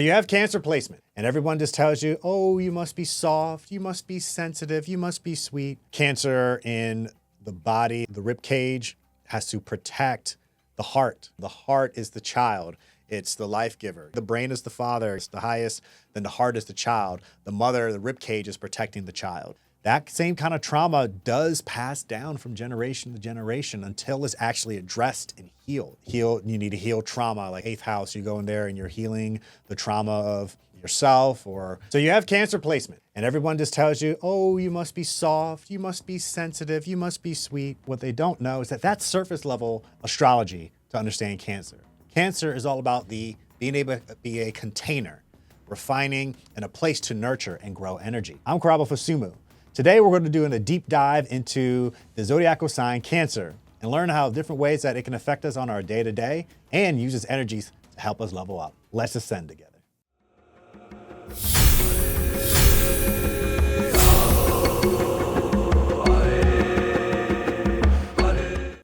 You have Cancer placement, and everyone just tells you, oh, you must be soft, you must be sensitive, you must be sweet. Cancer in the body, the ribcage, has to protect the heart. The heart is the child. It's the life giver. The brain is the father. It's the highest. Then the heart is the child. The mother, the ribcage, is protecting the child. That same kind of trauma does pass down from generation to generation until it's actually addressed and healed. You need to heal trauma, like 8th house, you go in there and you're healing the trauma of yourself. So you have Cancer placement, and everyone just tells you, oh, you must be soft, you must be sensitive, you must be sweet. What they don't know is that that's surface level astrology to understand Cancer. Cancer is all about being able to be a container, refining, and a place to nurture and grow energy. I'm Karabo Fisummu. Today, we're going to do a deep dive into the zodiacal sign Cancer and learn how different ways that it can affect us on our day-to-day and use its energies to help us level up. Let's ascend together.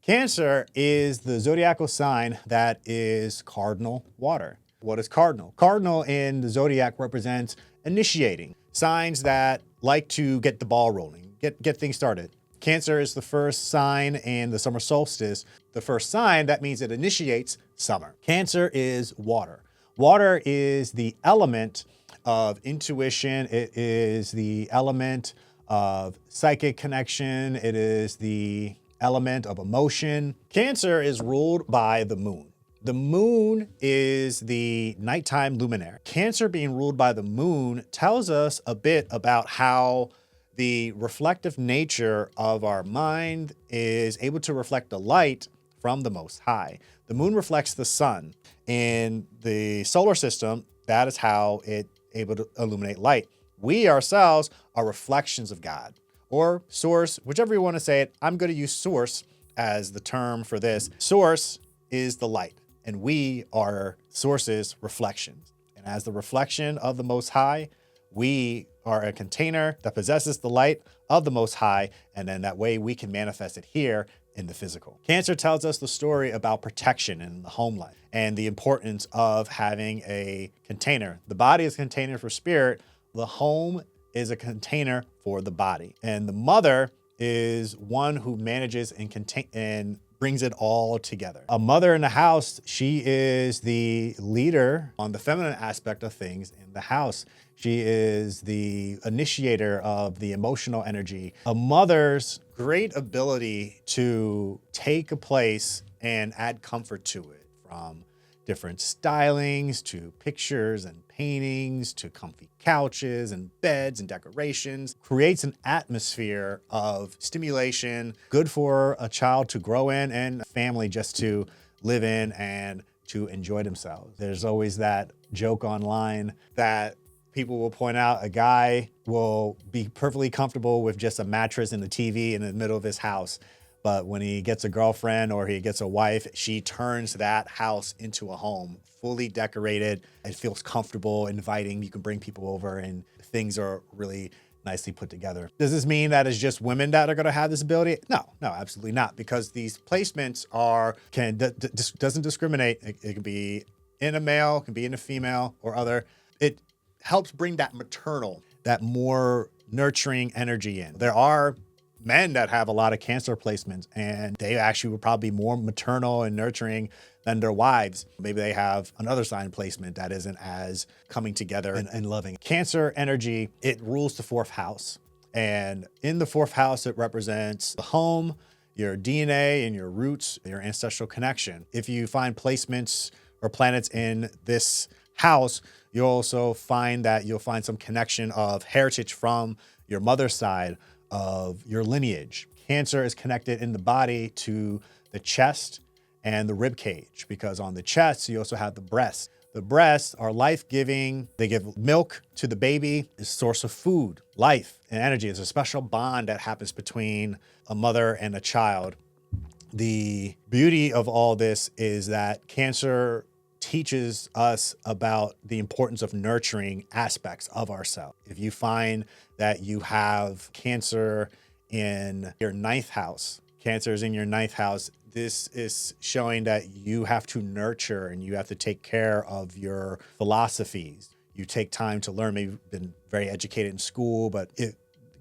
Cancer is the zodiacal sign that is cardinal water. What is cardinal? Cardinal in the zodiac represents initiating, signs that like to get the ball rolling, get things started. Cancer is the first sign in the summer solstice. The first sign, that means it initiates summer. Cancer is water. Water is the element of intuition. It is the element of psychic connection. It is the element of emotion. Cancer is ruled by the moon. The moon is the nighttime luminary. Cancer being ruled by the moon tells us a bit about how the reflective nature of our mind is able to reflect the light from the Most High. The moon reflects the sun. In the solar system, that is how it's able to illuminate light. We ourselves are reflections of God, or source, whichever you want to say it. I'm going to use source as the term for this. Source is the light, and we are source's reflections. And as the reflection of the Most High, we are a container that possesses the light of the Most High, and then that way we can manifest it here in the physical. Cancer tells us the story about protection in the home life and the importance of having a container. The body is a container for spirit. The home is a container for the body. And the mother is one who manages and brings it all together. A mother in the house, she is the leader on the feminine aspect of things in the house. She is the initiator of the emotional energy. A mother's great ability to take a place and add comfort to it, from different stylings to pictures and paintings to comfy couches and beds and decorations, creates an atmosphere of stimulation, good for a child to grow in and a family just to live in and to enjoy themselves. There's always that joke online that people will point out, a guy will be perfectly comfortable with just a mattress and a TV in the middle of his house. But when he gets a girlfriend or he gets a wife, she turns that house into a home, fully decorated. It feels comfortable, inviting. You can bring people over and things are really nicely put together. Does this mean that it's just women that are going to have this ability? No, absolutely not. Because these placements doesn't discriminate. It can be in a male, it can be in a female or other. It helps bring that maternal, that more nurturing energy in. There are men that have a lot of Cancer placements, and they actually would probably be more maternal and nurturing than their wives. Maybe they have another sign placement that isn't as coming together and loving. Cancer energy, it rules the 4th house. And in the 4th house, it represents the home, your DNA and your roots, your ancestral connection. If you find placements or planets in this house, you'll also find that you'll find some connection of heritage from your mother's side of your lineage. Cancer is connected in the body to the chest and the rib cage, because on the chest, you also have the breasts. The breasts are life-giving. They give milk to the baby, is a source of food, life, and energy. It's a special bond that happens between a mother and a child. The beauty of all this is that Cancer teaches us about the importance of nurturing aspects of ourselves. If you find that you have Cancer in your 9th house, Cancer is in your 9th house, This is showing that you have to nurture and you have to take care of your philosophies. You take time to learn. Maybe you've been very educated in school, but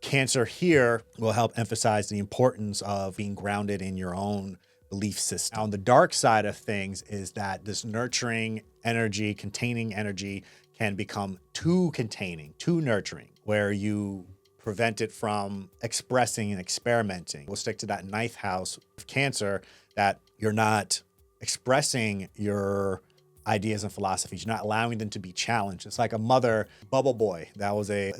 Cancer here will help emphasize the importance of being grounded in your own belief system. On the dark side of things is that this nurturing energy, containing energy can become too containing, too nurturing, where you prevent it from expressing and experimenting. We'll stick to that ninth house of Cancer, that you're not expressing your ideas and philosophies. You're not allowing them to be challenged. It's like a mother, Bubble Boy. That was a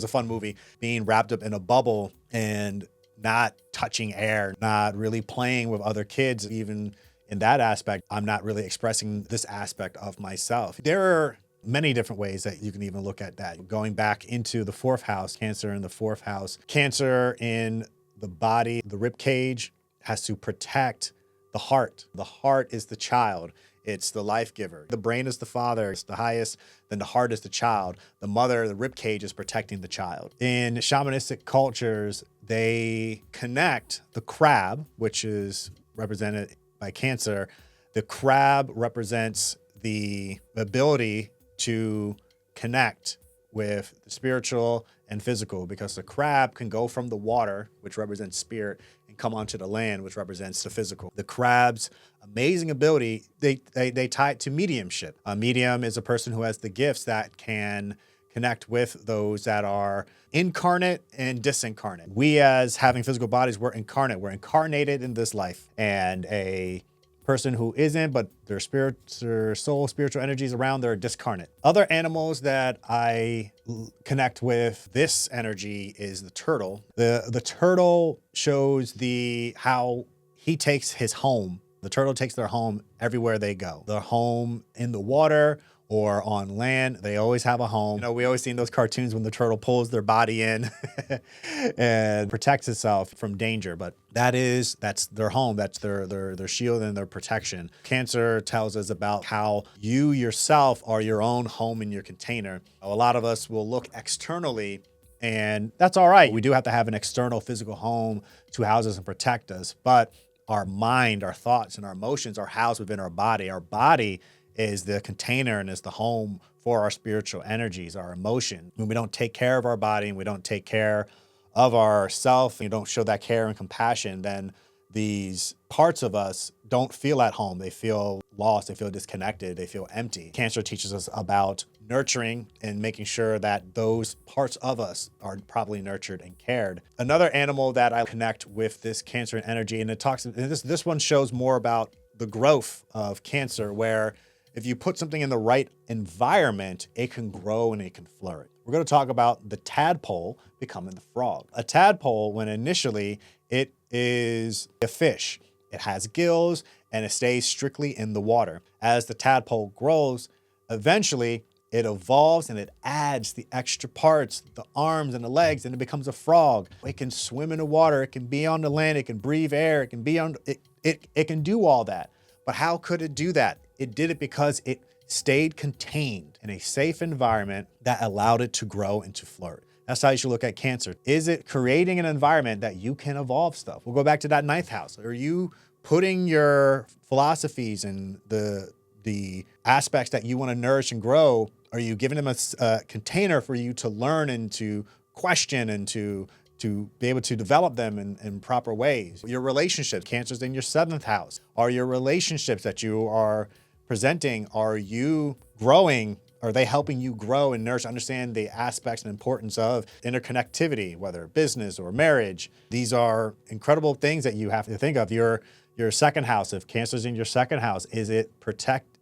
fun movie, being wrapped up in a bubble and not touching air, not really playing with other kids. Even in that aspect, I'm not really expressing this aspect of myself. There are many different ways that you can even look at that. Going back into the fourth house, Cancer in the fourth house, Cancer in the body, the ribcage has to protect the heart. The heart is the child. It's the life giver. The brain is the father. It's the highest. Then the heart is the child. The mother, the ribcage, is protecting the child. In shamanistic cultures, they connect the crab, which is represented by Cancer. The crab represents the ability to connect with the spiritual and physical, because the crab can go from the water, which represents spirit, and come onto the land, which represents the physical. The crab's amazing ability, they tie it to mediumship. A medium is a person who has the gifts that can connect with those that are incarnate and disincarnate. We, as having physical bodies, we're incarnate. We're incarnated in this life. And a person who isn't, but their spirit, their soul, spiritual energies around, they're discarnate. Other animals that I connect with this energy is the turtle. The turtle shows how he takes his home. The turtle takes their home everywhere they go. Their home in the water or on land, they always have a home. You know, we always see in those cartoons when the turtle pulls their body in and protects itself from danger. But that's their home. That's their shield and their protection. Cancer tells us about how you yourself are your own home in your container. A lot of us will look externally, and that's all right. We do have to have an external physical home to house us and protect us. But our mind, our thoughts, and our emotions are housed within our body. Our body is the container and is the home for our spiritual energies, our emotion. When we don't take care of our body and we don't take care of ourself, and we don't show that care and compassion, then these parts of us don't feel at home. They feel lost, they feel disconnected, they feel empty. Cancer teaches us about nurturing and making sure that those parts of us are properly nurtured and cared. Another animal that I connect with this Cancer energy, and this one shows more about the growth of Cancer, where if you put something in the right environment, it can grow and it can flourish. We're going to talk about the tadpole becoming the frog. A tadpole, when initially it is a fish, it has gills and it stays strictly in the water. As the tadpole grows, eventually it evolves and it adds the extra parts, the arms and the legs, and it becomes a frog. It can swim in the water, it can be on the land, it can breathe air, it can be on it can do all that. But how could it do that? It did it because it stayed contained in a safe environment that allowed it to grow and to flourish. That's how you should look at Cancer. Is it creating an environment that you can evolve stuff? We'll go back to that ninth house. Are you putting your philosophies and the aspects that you want to nourish and grow, are you giving them a container for you to learn and to question and to be able to develop them in proper ways? Your relationships, Cancer's in your seventh house. Are your relationships that you are presenting, are you growing? Are they helping you grow and nurture, understand the aspects and importance of interconnectivity, whether business or marriage? These are incredible things that you have to think of. Your second house, if Cancer's in your second house,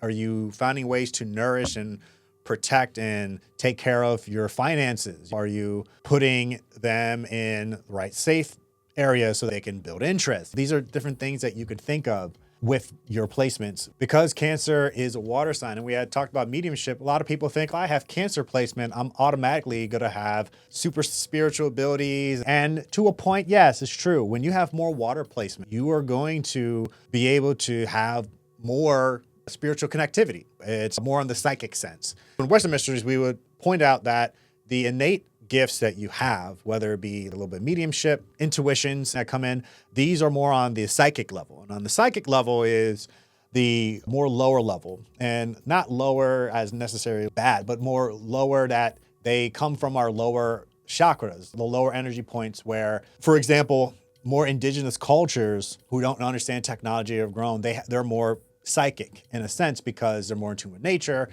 are you finding ways to nourish and protect and take care of your finances? Are you putting them in the right safe areas so they can build interest? These are different things that you could think of with your placements. Because Cancer is a water sign, and we had talked about mediumship, a lot of people think, I have Cancer placement, I'm automatically going to have super spiritual abilities. And to a point, yes, it's true. When you have more water placement, you are going to be able to have more spiritual connectivity. It's more in the psychic sense. In Western mysteries, we would point out that the innate gifts that you have, whether it be a little bit mediumship, intuitions that come in, these are more on the psychic level. And on the psychic level is the more lower level, and not lower as necessarily bad, but more lower that they come from our lower chakras, the lower energy points where, for example, more indigenous cultures who don't understand technology or have grown, they're more psychic in a sense because they're more in tune with nature.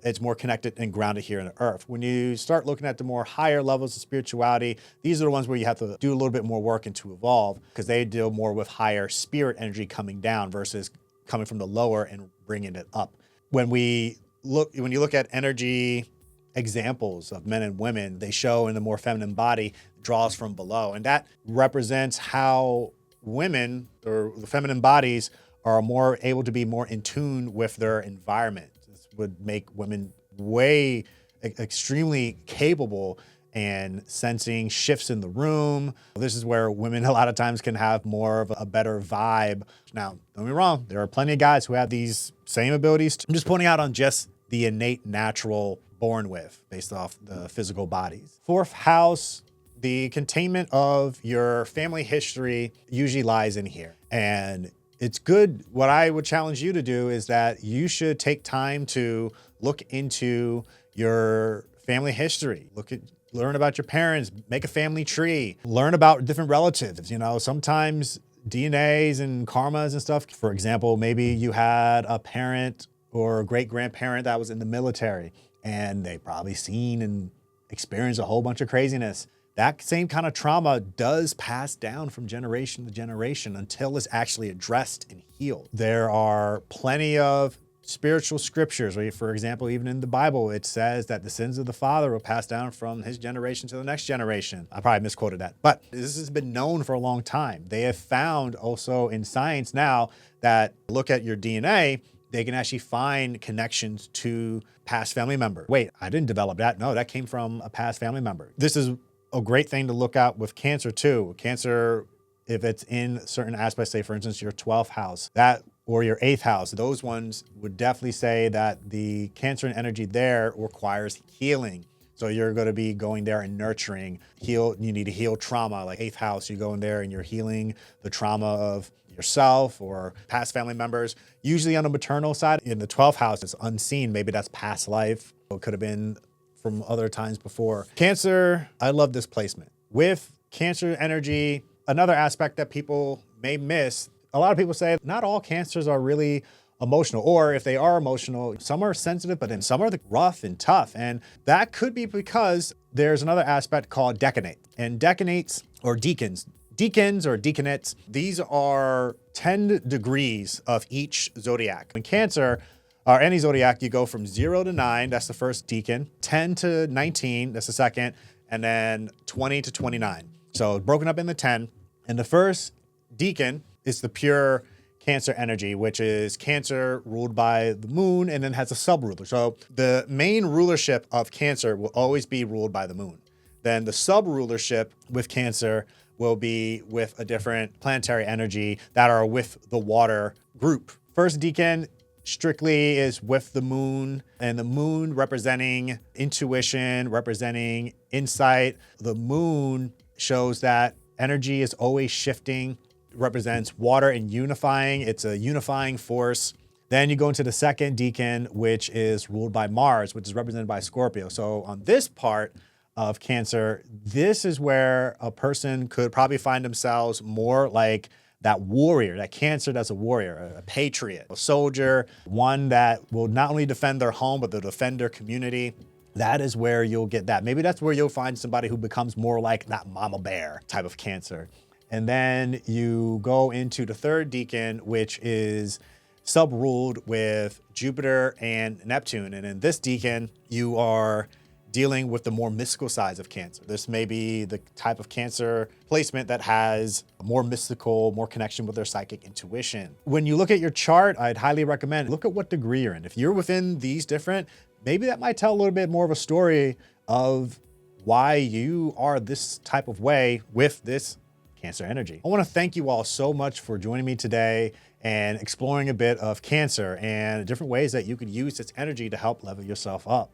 It's more connected and grounded here on the earth. When you start looking at the more higher levels of spirituality, these are the ones where you have to do a little bit more work and to evolve, because they deal more with higher spirit energy coming down versus coming from the lower and bringing it up. When you look at energy examples of men and women, they show in the more feminine body draws from below, and that represents how women or the feminine bodies are more able to be more in tune with their environment. This would make women extremely capable and sensing shifts in the room. This is where women a lot of times can have more of a better vibe. Now, don't get me wrong, there are plenty of guys who have these same abilities. I'm just pointing out on just the innate natural born with based off the physical bodies. Fourth house, the containment of your family history usually lies in here. And it's good. What I would challenge you to do is that you should take time to look into your family history. Learn about your parents, make a family tree, learn about different relatives. Sometimes DNAs and karmas and stuff. For example, maybe you had a parent or a great-grandparent that was in the military and they probably seen and experienced a whole bunch of craziness. That same kind of trauma does pass down from generation to generation until it's actually addressed and healed. There are plenty of spiritual scriptures, where, for example, even in the Bible, it says that the sins of the father will pass down from his generation to the next generation. I probably misquoted that, but this has been known for a long time. They have found also in science now that look at your DNA, they can actually find connections to past family members. Wait, I didn't develop that. No, that came from a past family member. This is a great thing to look at with Cancer too. Cancer, if it's in certain aspects, say for instance, your 12th house, or your 8th house, those ones would definitely say that the Cancer energy there requires healing. So you're going to be going there and nurturing, you need to heal trauma. Like 8th house, you go in there and you're healing the trauma of yourself or past family members. Usually on the maternal side, in the 12th house, it's unseen. Maybe that's past life. It could have been from other times before. Cancer, I love this placement. With Cancer energy, another aspect that people may miss, a lot of people say not all Cancers are really emotional, or if they are emotional, some are sensitive, but then some are rough and tough. And that could be because there's another aspect called decanate. And decanates or decans or decanates, these are 10 degrees of each zodiac. In Cancer, or any zodiac, you go from 0 to 9, that's the first decan, 10 to 19, that's the second, and then 20 to 29. So broken up into 10. And the first decan is the pure Cancer energy, which is Cancer ruled by the moon and then has a sub-ruler. So the main rulership of Cancer will always be ruled by the moon. Then the sub-rulership with Cancer will be with a different planetary energy that are with the water group. First decan strictly is with the moon, and the moon representing intuition, representing insight. The moon shows that energy is always shifting, represents water and unifying. It's a unifying force. Then you go into the second decan, which is ruled by Mars, which is represented by Scorpio. So on this part of Cancer, this is where a person could probably find themselves more like that warrior, that Cancer that's a warrior, a patriot, a soldier, one that will not only defend their home, but they'll defend their community. That is where you'll get that. Maybe that's where you'll find somebody who becomes more like that mama bear type of Cancer. And then you go into the third decan, which is sub-ruled with Jupiter and Neptune. And in this decan, you are dealing with the more mystical sides of Cancer. This may be the type of Cancer placement that has more mystical, more connection with their psychic intuition. When you look at your chart, I'd highly recommend look at what degree you're in. If you're within these different, maybe that might tell a little bit more of a story of why you are this type of way with this Cancer energy. I want to thank you all so much for joining me today and exploring a bit of Cancer and different ways that you could use its energy to help level yourself up.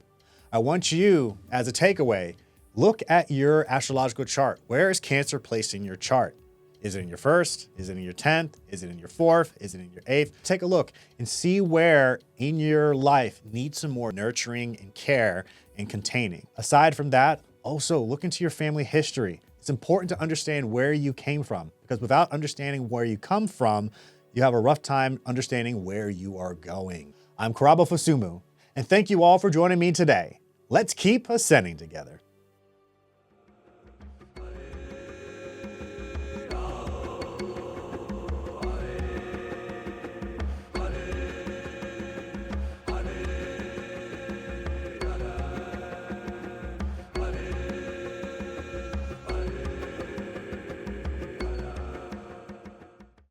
I want you, as a takeaway, Look at your astrological chart. Where is Cancer placed in your chart? Is it in your first? Is it in your 10th? Is it in your fourth? Is it in your eighth? Take a look and see where in your life needs some more nurturing and care and containing. Aside from that, also look into your family history. It's important to understand where you came from, because without understanding where you come from, you have a rough time understanding where you are going. I'm Karabo Fisummu, and thank you all for joining me today. Let's keep ascending together.